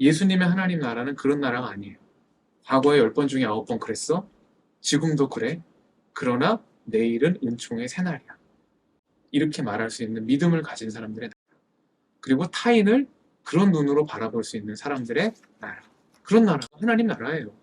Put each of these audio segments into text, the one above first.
예수님의 하나님 나라는 그런 나라가 아니에요. 과거에 10번 중에 9번 그랬어? 지금도 그래? 그러나 내일은 은총의 새날이야. 이렇게 말할 수 있는 믿음을 가진 사람들의 나라. 그리고 타인을 그런 눈으로 바라볼 수 있는 사람들의 나라. 그런 나라가 하나님 나라예요.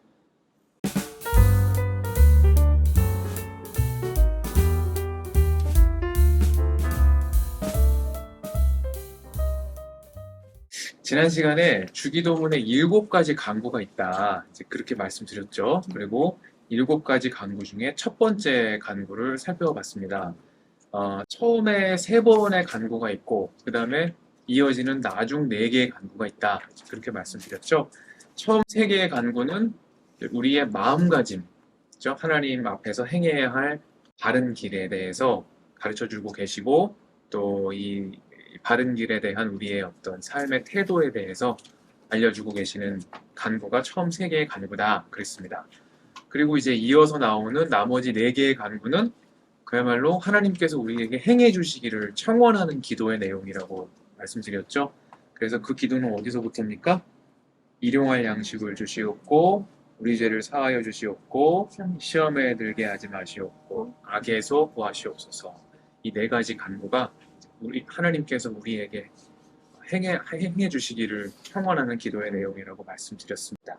지난 시간에 주기도문에 7가지 간구가 있다. 이제 그렇게 말씀드렸죠. 그리고 7가지 간구 중에 첫 번째 간구를 살펴봤습니다. 처음에 3번의 간구가 있고, 그 다음에 이어지는 나중 4개의 간구가 있다. 그렇게 말씀드렸죠. 처음 3개의 간구는 우리의 마음가짐, 그죠? 하나님 앞에서 행해야 할 바른 길에 대해서 가르쳐 주고 계시고, 또 이 바른 길에 대한 우리의 어떤 삶의 태도에 대해서 알려주고 계시는 간구가 처음 3개의 간구다. 그랬습니다. 그리고 이제 이어서 나오는 나머지 4개의 간구는 그야말로 하나님께서 우리에게 행해 주시기를 청원하는 기도의 내용이라고 말씀드렸죠. 그래서 그 기도는 어디서부터입니까? 일용할 양식을 주시옵고 우리 죄를 사하여 주시옵고 시험에 들게 하지 마시옵고 악에서 구하시옵소서. 이 4가지 간구가 우리 하나님께서 우리에게 행해 주시기를 청원하는 기도의 내용이라고 말씀드렸습니다.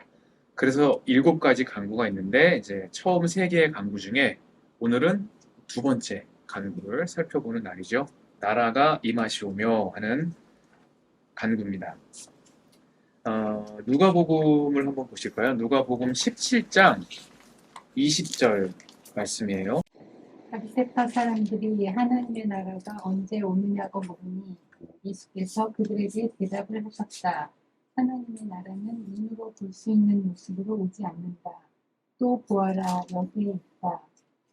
그래서 7가지 간구가 있는데 이제 처음 3개의 간구 중에 오늘은 2번째 간구를 살펴보는 날이죠. 나라가 임하시오며 하는 간구입니다. 누가복음을 한번 보실까요? 누가복음 17장 20절 말씀이에요. 바리새파 사람들이 하나님의 나라가 언제 오느냐고 물으니 예수께서 그들에게 대답을 하셨다. 하나님의 나라는 눈으로 볼 수 있는 모습으로 오지 않는다. 또 보아라 여기에 있다.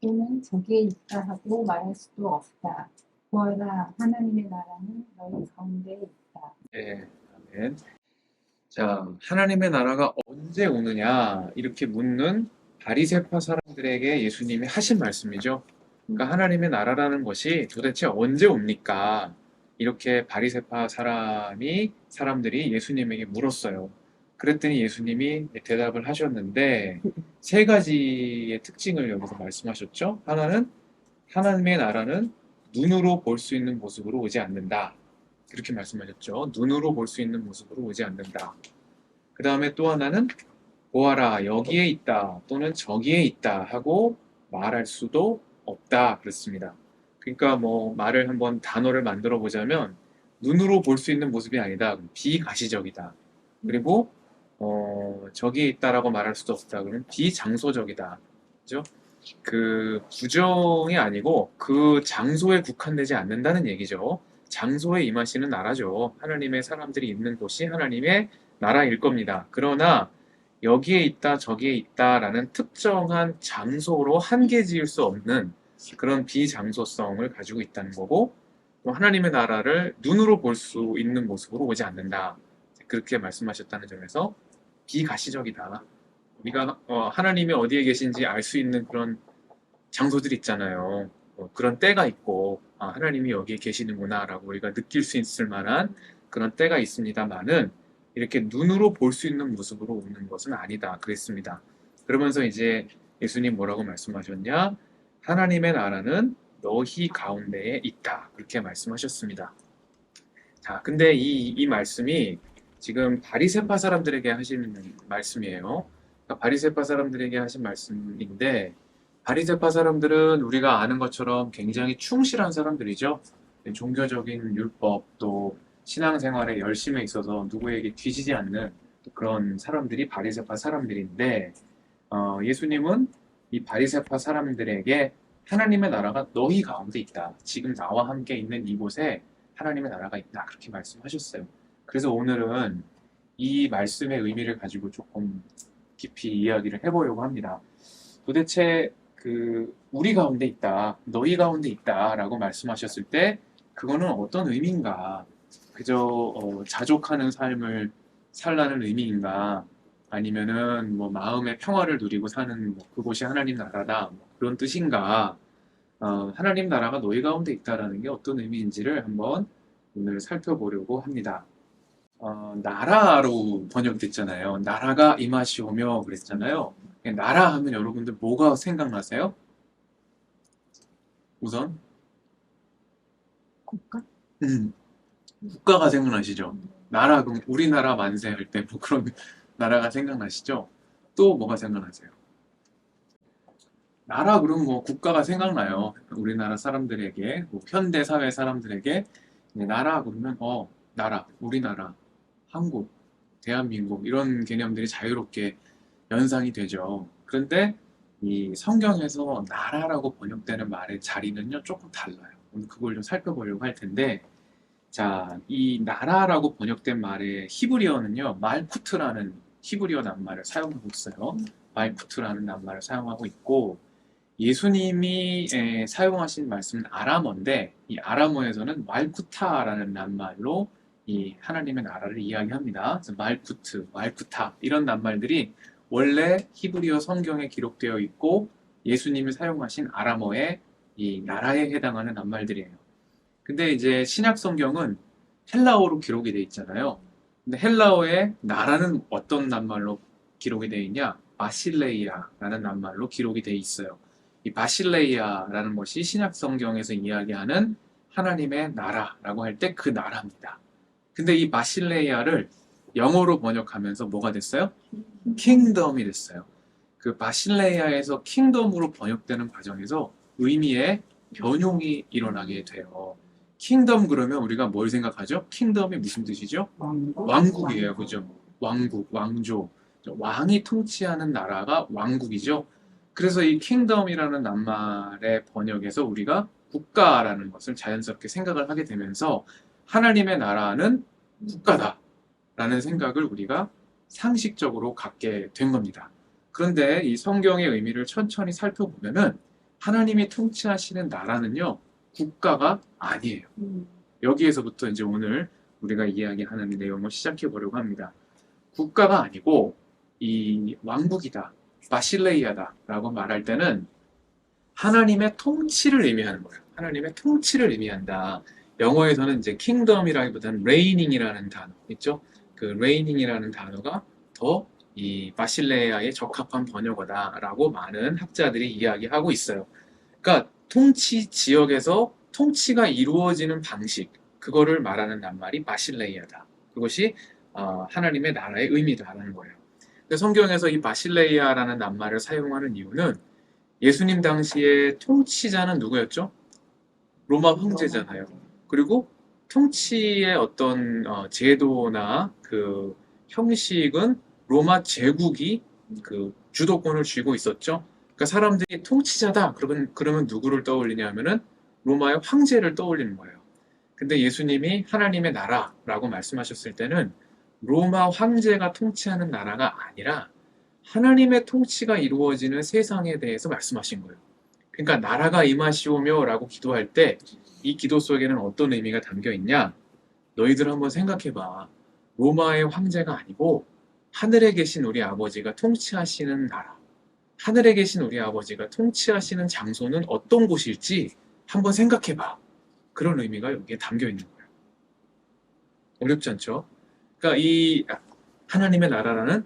또는 저기에 있다 하고 말할 수도 없다. 보아라 하나님의 나라는 너희 가운데 있다. 네, 아멘. 자, 하나님의 나라가 언제 오느냐 이렇게 묻는 바리새파 사람들에게 예수님이 하신 말씀이죠. 그러니까 하나님의 나라라는 것이 도대체 언제 옵니까? 이렇게 바리새파 사람들이 예수님에게 물었어요. 그랬더니 예수님이 대답을 하셨는데 3가지의 특징을 여기서 말씀하셨죠. 하나는 하나님의 나라는 눈으로 볼 수 있는 모습으로 오지 않는다. 그렇게 말씀하셨죠. 눈으로 볼 수 있는 모습으로 오지 않는다. 그 다음에 또 하나는 보아라 여기에 있다 또는 저기에 있다 하고 말할 수도 없다 그렇습니다. 그러니까 뭐 말을 한번 단어를 만들어 보자면 눈으로 볼 수 있는 모습이 아니다. 비가시적이다. 그리고 저기에 있다라고 말할 수도 없다. 그러면 비장소적이다. 그죠? 그 부정이 아니고 그 장소에 국한되지 않는다는 얘기죠. 장소에 임하시는 나라죠. 하나님의 사람들이 있는 곳이 하나님의 나라일 겁니다. 그러나 여기에 있다 저기에 있다라는 특정한 장소로 한계 지을 수 없는 그런 비장소성을 가지고 있다는 거고 또 하나님의 나라를 눈으로 볼 수 있는 모습으로 오지 않는다. 그렇게 말씀하셨다는 점에서 비가시적이다. 우리가 하나님이 어디에 계신지 알 수 있는 그런 장소들 있잖아요. 그런 때가 있고 하나님이 여기에 계시는구나 라고 우리가 느낄 수 있을 만한 그런 때가 있습니다만은 이렇게 눈으로 볼 수 있는 모습으로 오는 것은 아니다 그랬습니다. 그러면서 이제 예수님 뭐라고 말씀하셨냐? 하나님의 나라는 너희 가운데에 있다 그렇게 말씀하셨습니다. 자, 근데 이 말씀이 지금 바리새파 사람들에게 하신 말씀이에요. 그러니까 바리새파 사람들에게 하신 말씀인데 바리새파 사람들은 우리가 아는 것처럼 굉장히 충실한 사람들이죠. 종교적인 율법 또 신앙생활에 열심에 있어서 누구에게 뒤지지 않는 그런 사람들이 바리새파 사람들인데 예수님은 이 바리새파 사람들에게 하나님의 나라가 너희 가운데 있다. 지금 나와 함께 있는 이곳에 하나님의 나라가 있다. 그렇게 말씀하셨어요. 그래서 오늘은 이 말씀의 의미를 가지고 조금 깊이 이야기를 해보려고 합니다. 도대체 우리 가운데 있다, 너희 가운데 있다라고 말씀하셨을 때 그거는 어떤 의미인가? 그저 자족하는 삶을 살라는 의미인가? 아니면은 뭐 마음의 평화를 누리고 사는 그곳이 하나님 나라다 그런 뜻인가? 하나님 나라가 너희 가운데 있다라는 게 어떤 의미인지를 한번 오늘 살펴보려고 합니다. 나라로 번역됐잖아요. 나라가 임하시오며 그랬잖아요. 나라 하면 여러분들 뭐가 생각나세요? 우선 국가? 국가가 생각나시죠? 나라 그럼 우리나라 만세 할 때 뭐 그런 나라가 생각나시죠? 또 뭐가 생각나세요? 나라 그러면 뭐 국가가 생각나요. 우리나라 사람들에게 뭐 현대 사회 사람들에게 나라 그러면 나라, 우리나라, 한국, 대한민국 이런 개념들이 자유롭게 연상이 되죠. 그런데 이 성경에서 나라라고 번역되는 말의 자리는요 조금 달라요. 오늘 그걸 좀 살펴보려고 할 텐데 자, 이 나라라고 번역된 말의 히브리어는요 말쿠트라는 히브리어 낱말을 사용하고 있어요. 말쿠트라는 낱말을 사용하고 있고 예수님이 사용하신 말씀은 아람어인데 이 아람어에서는 말쿠타라는 낱말로 이 하나님의 나라를 이야기합니다. 그래서 말쿠트, 말쿠타 이런 낱말들이 원래 히브리어 성경에 기록되어 있고 예수님이 사용하신 아람어의 이 나라에 해당하는 낱말들이에요. 근데 이제 신약 성경은 헬라어로 기록이 되어 있잖아요. 근데 헬라어의 나라는 어떤 낱말로 기록이 되어 있냐? 바실레이아라는 낱말로 기록이 되어 있어요. 이 바실레이아라는 것이 신약 성경에서 이야기하는 하나님의 나라라고 할 때 그 나라입니다. 근데 이 바실레이아를 영어로 번역하면서 뭐가 됐어요? 킹덤이 됐어요. 그 바실레이아에서 킹덤으로 번역되는 과정에서 의미의 변용이 일어나게 돼요. 킹덤 그러면 우리가 뭘 생각하죠? 킹덤이 무슨 뜻이죠? 왕국이에요. 그죠? 왕국, 왕조. 왕이 통치하는 나라가 왕국이죠. 그래서 이 킹덤이라는 낱말의 번역에서 우리가 국가라는 것을 자연스럽게 생각을 하게 되면서 하나님의 나라는 국가다라는 생각을 우리가 상식적으로 갖게 된 겁니다. 그런데 이 성경의 의미를 천천히 살펴보면은 하나님이 통치하시는 나라는요, 국가가 아니에요. 여기에서부터 이제 오늘 우리가 이야기하는 내용을 시작해 보려고 합니다. 국가가 아니고 이 왕국이다, 바실레이아다라고 말할 때는 하나님의 통치를 의미하는 거예요. 하나님의 통치를 의미한다. 영어에서는 이제 킹덤이라기보다는 reigning이라는 단어 있죠. 그 reigning이라는 단어가 더 이 바실레아에 적합한 번역어다라고 많은 학자들이 이야기하고 있어요. 그러니까 통치 지역에서 통치가 이루어지는 방식, 그거를 말하는 낱말이 바실레이아다. 그것이 하나님의 나라의 의미다라는 거예요. 근데 성경에서 이 바실레이아라는 낱말을 사용하는 이유는 예수님 당시의 통치자는 누구였죠? 로마 황제잖아요. 그리고 통치의 어떤 제도나 그 형식은 로마 제국이 그 주도권을 쥐고 있었죠. 그러니까 사람들이 통치자다 그러면 누구를 떠올리냐 하면은 로마의 황제를 떠올리는 거예요. 근데 예수님이 하나님의 나라라고 말씀하셨을 때는 로마 황제가 통치하는 나라가 아니라 하나님의 통치가 이루어지는 세상에 대해서 말씀하신 거예요. 그러니까 나라가 임하시오며 라고 기도할 때 이 기도 속에는 어떤 의미가 담겨 있냐? 너희들 한번 생각해 봐. 로마의 황제가 아니고 하늘에 계신 우리 아버지가 통치하시는 나라, 하늘에 계신 우리 아버지가 통치하시는 장소는 어떤 곳일지 한번 생각해 봐. 그런 의미가 여기에 담겨 있는 거예요. 어렵지 않죠? 그러니까 이 하나님의 나라라는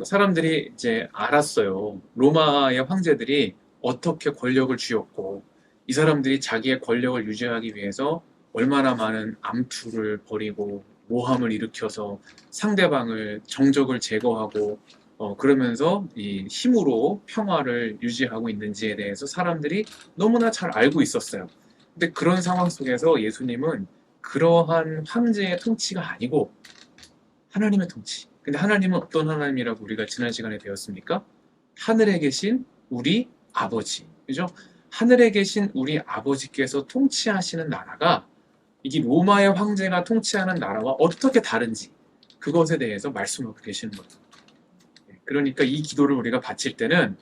사람들이 이제 알았어요. 로마의 황제들이 어떻게 권력을 쥐었고 이 사람들이 자기의 권력을 유지하기 위해서 얼마나 많은 암투를 벌이고 모함을 일으켜서 상대방을 정적을 제거하고 그러면서 이 힘으로 평화를 유지하고 있는지에 대해서 사람들이 너무나 잘 알고 있었어요. 근데 그런 상황 속에서 예수님은 그러한 황제의 통치가 아니고 하나님의 통치. 근데 하나님은 어떤 하나님이라고 우리가 지난 시간에 배웠습니까? 하늘에 계신 우리 아버지. 그죠? 하늘에 계신 우리 아버지께서 통치하시는 나라가 이게 로마의 황제가 통치하는 나라와 어떻게 다른지 그것에 대해서 말씀하고 계시는 거예요. 그러니까 이 기도를 우리가 바칠 때는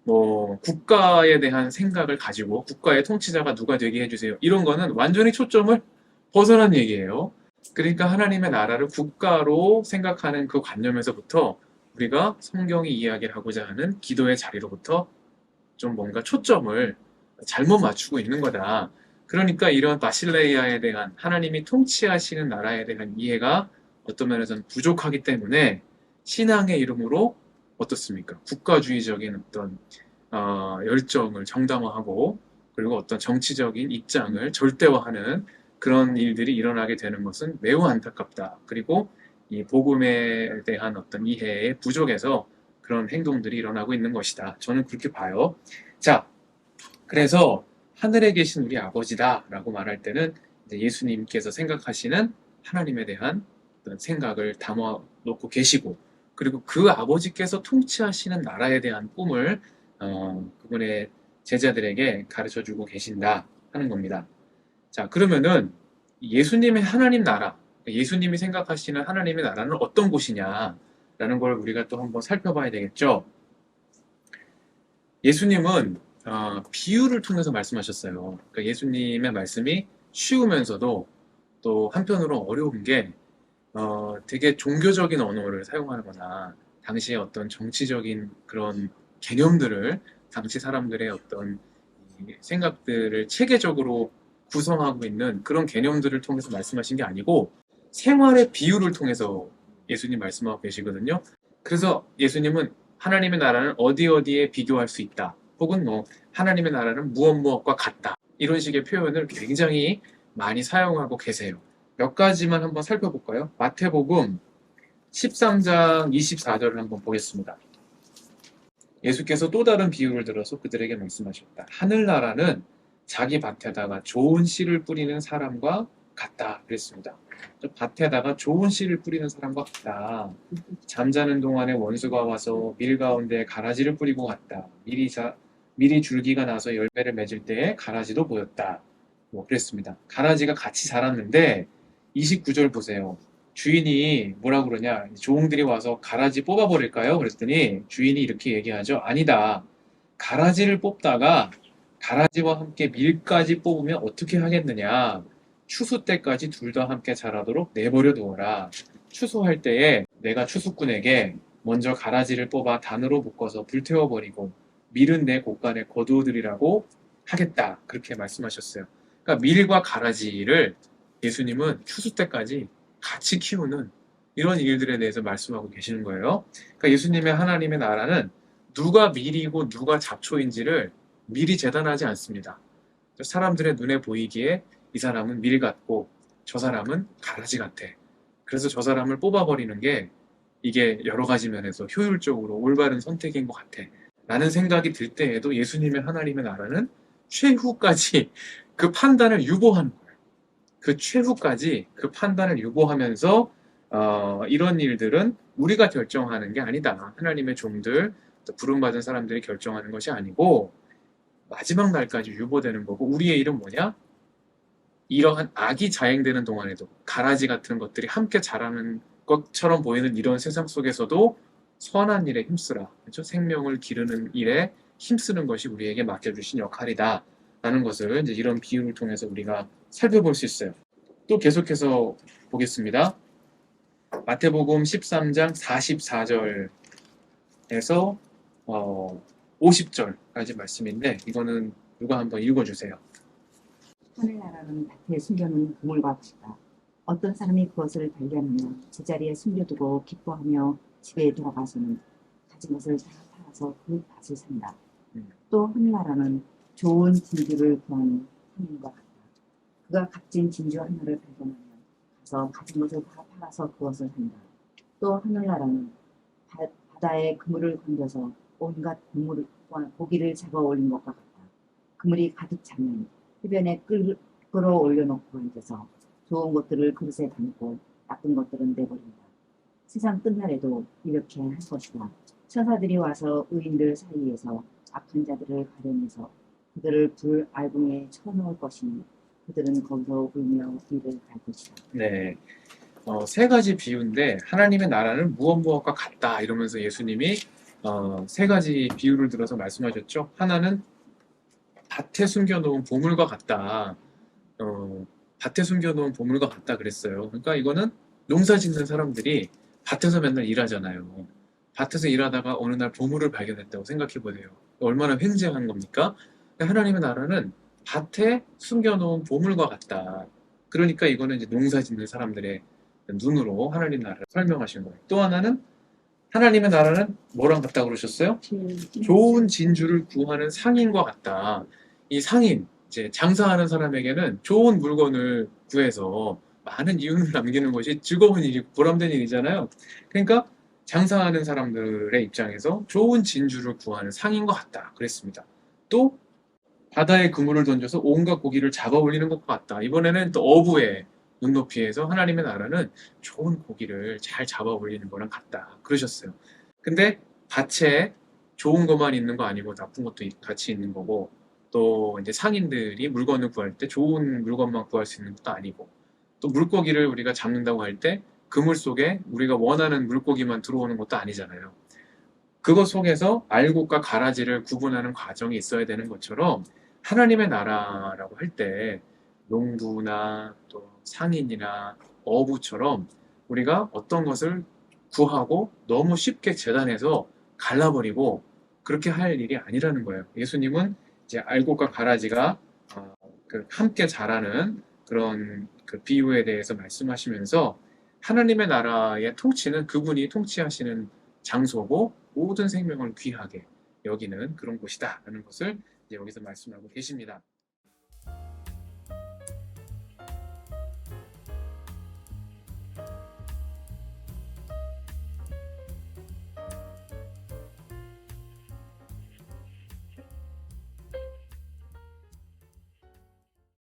뭐 국가에 대한 생각을 가지고 국가의 통치자가 누가 되게 해주세요. 이런 거는 완전히 초점을 벗어난 얘기예요. 그러니까 하나님의 나라를 국가로 생각하는 그 관념에서부터 우리가 성경이 이야기하고자 하는 기도의 자리로부터 좀 뭔가 초점을 잘못 맞추고 있는 거다. 그러니까 이런 바실레이아에 대한 하나님이 통치하시는 나라에 대한 이해가 어떤 면에서는 부족하기 때문에 신앙의 이름으로 어떻습니까? 국가주의적인 어떤 열정을 정당화하고 그리고 어떤 정치적인 입장을 절대화하는 그런 일들이 일어나게 되는 것은 매우 안타깝다. 그리고 이 복음에 대한 어떤 이해의 부족에서 그런 행동들이 일어나고 있는 것이다. 저는 그렇게 봐요. 자, 그래서 하늘에 계신 우리 아버지다라고 말할 때는 이제 예수님께서 생각하시는 하나님에 대한 어떤 생각을 담아 놓고 계시고 그리고 그 아버지께서 통치하시는 나라에 대한 꿈을 그분의 제자들에게 가르쳐 주고 계신다 하는 겁니다. 자, 그러면은 예수님의 하나님 나라, 예수님이 생각하시는 하나님의 나라는 어떤 곳이냐라는 걸 우리가 또 한번 살펴봐야 되겠죠. 예수님은 비유를 통해서 말씀하셨어요. 그러니까 예수님의 말씀이 쉬우면서도 또 한편으로 어려운 게 되게 종교적인 언어를 사용하거나 당시의 어떤 정치적인 그런 개념들을 당시 사람들의 어떤 이 생각들을 체계적으로 구성하고 있는 그런 개념들을 통해서 말씀하신 게 아니고 생활의 비유를 통해서 예수님 말씀하고 계시거든요. 그래서 예수님은 하나님의 나라는 어디 어디에 비교할 수 있다. 혹은 뭐 하나님의 나라는 무엇 무엇과 같다. 이런 식의 표현을 굉장히 많이 사용하고 계세요. 몇 가지만 한번 살펴볼까요? 마태복음 13장 24절을 한번 보겠습니다. 예수께서 또 다른 비유를 들어서 그들에게 말씀하셨다. 하늘나라는 자기 밭에다가 좋은 씨를 뿌리는 사람과 같다. 그랬습니다. 밭에다가 좋은 씨를 뿌리는 사람과 같다. 잠자는 동안에 원수가 와서 밀 가운데 가라지를 뿌리고 갔다. 밀이 줄기가 나서 열매를 맺을 때에 가라지도 보였다. 뭐 그랬습니다. 가라지가 같이 자랐는데 29절 보세요. 주인이 뭐라 그러냐? 종들이 와서 가라지 뽑아버릴까요? 그랬더니 주인이 이렇게 얘기하죠. 아니다. 가라지를 뽑다가 가라지와 함께 밀까지 뽑으면 어떻게 하겠느냐? 추수 때까지 둘 다 함께 자라도록 내버려 두어라. 추수할 때에 내가 추수꾼에게 먼저 가라지를 뽑아 단으로 묶어서 불태워버리고 밀은 내 곳간에 거두어들이라고 하겠다. 그렇게 말씀하셨어요. 그러니까 밀과 가라지를 예수님은 추수 때까지 같이 키우는 이런 일들에 대해서 말씀하고 계시는 거예요. 그러니까 예수님의 하나님의 나라는 누가 밀이고 누가 잡초인지를 미리 재단하지 않습니다. 사람들의 눈에 보이기에 이 사람은 밀 같고 저 사람은 가라지 같아. 그래서 저 사람을 뽑아버리는 게 이게 여러 가지 면에서 효율적으로 올바른 선택인 것 같아. 라는 생각이 들 때에도 예수님의 하나님의 나라는 최후까지 그 판단을 유보하는 거예요. 그 최후까지 그 판단을 유보하면서 이런 일들은 우리가 결정하는 게 아니다. 하나님의 종들, 부름받은 사람들이 결정하는 것이 아니고 마지막 날까지 유보되는 거고 우리의 일은 뭐냐? 이러한 악이 자행되는 동안에도 가라지 같은 것들이 함께 자라는 것처럼 보이는 이런 세상 속에서도 선한 일에 힘쓰라. 그렇죠? 생명을 기르는 일에 힘쓰는 것이 우리에게 맡겨주신 역할이다. 라는 것을 이제 이런 비유를 통해서 우리가 살펴볼 수 있어요. 또 계속해서 보겠습니다. 마태복음 13장 44절에서 50절까지 말씀인데 이거는 누가 한번 읽어주세요. 하늘나라는 밭에 숨겨놓은 보물과 같다. 어떤 사람이 그것을 발견하며 제자리에 숨겨두고 기뻐하며 집에 들어가서는 가진 것을 다 팔아서 그 밭을 산다. 또 하늘나라는 좋은 진주를 구하는 상인과 같다. 그가 값진 진주 하나를 발견하면 가서 가진 것을 다 팔아서 그것을 산다. 또 하늘나라는 바다에 그물을 건져서 온갖 곡물과 고기를 잡아 올린 것과 같다. 그물이 가득 차면 해변에 끌어올려놓고 앉아서 좋은 것들을 그릇에 담고 나쁜 것들은 내버린다. 세상 끝날에도 이렇게 할 것이다. 천사들이 와서 의인들 사이에서 악한 자들을 가려내서 그들을 불 알궁에 쳐넣을 것이니 그들은 거기서 울며 이를 갈 것이다. 네, 세 가지 비유인데 하나님의 나라는 무엇과 같다 이러면서 예수님이 세 가지 비유를 들어서 말씀하셨죠. 하나는 밭에 숨겨놓은 보물과 같다. 밭에 숨겨놓은 보물과 같다 그랬어요. 그러니까 이거는 농사 짓는 사람들이 밭에서 맨날 일하잖아요. 밭에서 일하다가 어느 날 보물을 발견했다고 생각해 보세요. 얼마나 횡재한 겁니까? 하나님의 나라는 밭에 숨겨놓은 보물과 같다. 그러니까 이거는 이제 농사 짓는 사람들의 눈으로 하나님 나라를 설명하신 거예요. 또 하나는 하나님의 나라는 뭐랑 같다 그러셨어요? 좋은 진주를 구하는 상인과 같다. 이 상인, 이제 장사하는 사람에게는 좋은 물건을 구해서 많은 이윤을 남기는 것이 즐거운 일이고 보람된 일이잖아요. 그러니까 장사하는 사람들의 입장에서 좋은 진주를 구하는 상인과 같다. 그랬습니다. 또 바다에 그물을 던져서 온갖 고기를 잡아 올리는 것과 같다. 이번에는 또 어부의 눈높이에서 하나님의 나라는 좋은 고기를 잘 잡아 올리는 거랑 같다. 그러셨어요. 근데 밭에 좋은 것만 있는 거 아니고 나쁜 것도 같이 있는 거고, 또 이제 상인들이 물건을 구할 때 좋은 물건만 구할 수 있는 것도 아니고, 또 물고기를 우리가 잡는다고 할 때 그물 속에 우리가 원하는 물고기만 들어오는 것도 아니잖아요. 그것 속에서 알곡과 가라지를 구분하는 과정이 있어야 되는 것처럼 하나님의 나라라고 할 때 농부나 또 상인이나 어부처럼 우리가 어떤 것을 구하고 너무 쉽게 재단해서 갈라버리고 그렇게 할 일이 아니라는 거예요. 예수님은 이제 알곡과 가라지가 함께 자라는 그런 그 비유에 대해서 말씀하시면서 하나님의 나라의 통치는 그분이 통치하시는 장소고 모든 생명을 귀하게 여기는 그런 곳이다 라는 것을 이제 여기서 말씀하고 계십니다.